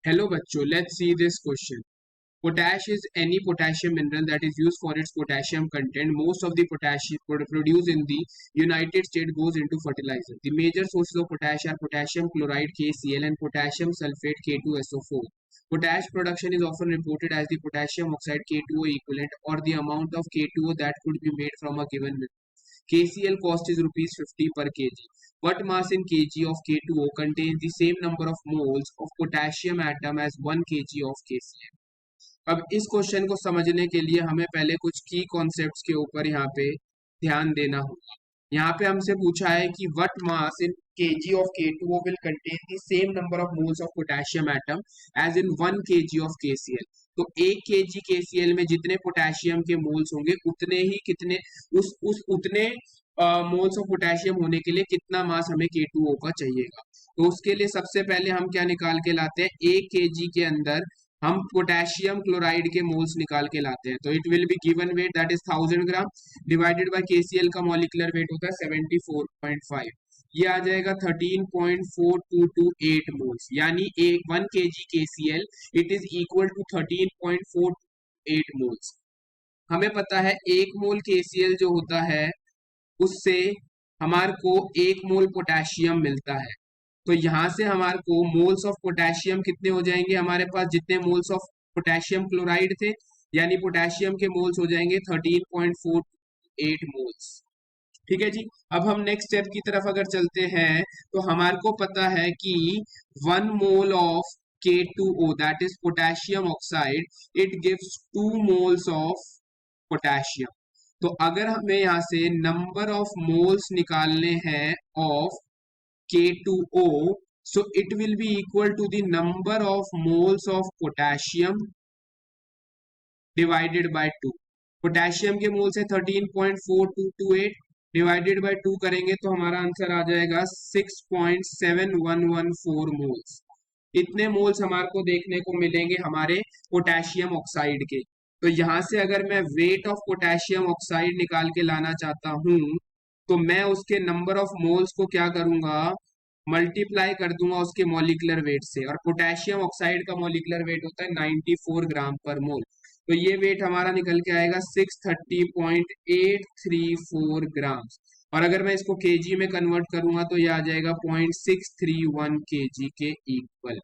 Hello बच्चों, let's see this question. Potash is any potassium mineral that is used for its potassium content. Most of the potassium produced in the United States goes into fertilizer. The major sources of potash are potassium chloride KCl and potassium sulfate K2SO4. Potash production is often reported as the potassium oxide K2O equivalent or the amount of K2O that could be made from a given mineral. KCl cost is rupees 50 per kg. What mass in kg of K2O contains the same number of moles of potassium atom as 1 kg of KCl? अब इस question को समझने के लिए हमें पहले कुछ की कॉन्सेप्ट्स के ऊपर यहाँ पे ध्यान देना होगा। यहाँ पे हमसे पूछा है कि what mass in kg of K2O will contain the same number of moles of potassium atom as in 1 kg of KCl। तो 1 kg KCl में जितने पोटेशियम के मोल्स होंगे उतने ही कितने उस उतने मोल्स ऑफ पोटेशियम होने के लिए कितना मास हमें K2O का चाहिएगा। तो उसके लिए सबसे पहले हम क्या निकाल के लाते हैं, 1 kg के अंदर हम पोटेशियम क्लोराइड के मोल्स निकाल के लाते हैं। तो it will be given weight that is 1000 gram divided by KCL का मॉलिक्यूलर वेट होता है 74.5। ये आ जाएगा 13.4228 मोल्स, यानी एक 1 kg KCl it is equal to 13.48 moles. हमें पता है 1 मोल KCl जो होता है उससे हमारे को 1 मोल पोटेशियम मिलता है। तो यहाँ से हमारे को मोल्स ऑफ पोटेशियम कितने हो जाएंगे, हमारे पास जितने मोल्स ऑफ पोटेशियम क्लोराइड थे यानी पोटेशियम के मोल्स हो जाएंगे 13.48 मोल्स। ठीक है जी। अब हम नेक्स्ट स्टेप की तरफ अगर चलते हैं तो हमारे को पता है कि 1 mole of K2O that is potassium oxide it gives 2 moles of potassium. तो अगर हमें यहाँ से नंबर ऑफ मोल्स निकालने हैं of K2O, so it will be equal to the number of moles of potassium divided by 2। Potassium के moles है 13.4228 divided by 2 करेंगे तो हमारा आंसर आ जाएगा 6.7114 मोल्स। इतने मोल्स हमारे को देखने को मिलेंगे हमारे पोटेशियम ऑक्साइड के। तो यहाँ से अगर मैं वेट ऑफ पोटेशियम ऑक्साइड निकाल के लाना चाहता हूँ तो मैं उसके नंबर ऑफ मोल्स को क्या करूंगा, मल्टीप्लाई कर दूंगा उसके मॉलिक्यूलर वेट से। और पोटेशियम ऑक्साइड का मॉलिक्यूलर वेट होता है 94 ग्राम पर मोल। तो ये वेट हमारा निकल के आएगा 630.834 ग्राम। और अगर मैं इसको केजी में कन्वर्ट करूंगा तो ये आ जाएगा 0.631 केजी के इक्वल,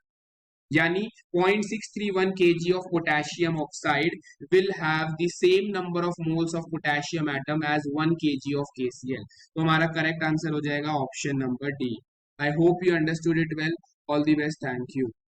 यानी 0.631 kg of potassium oxide will have the same number of moles of potassium atom as 1 kg of KCl। तो हमारा करेक्ट आंसर हो जाएगा option number D. I hope you understood it well. All the best, thank you.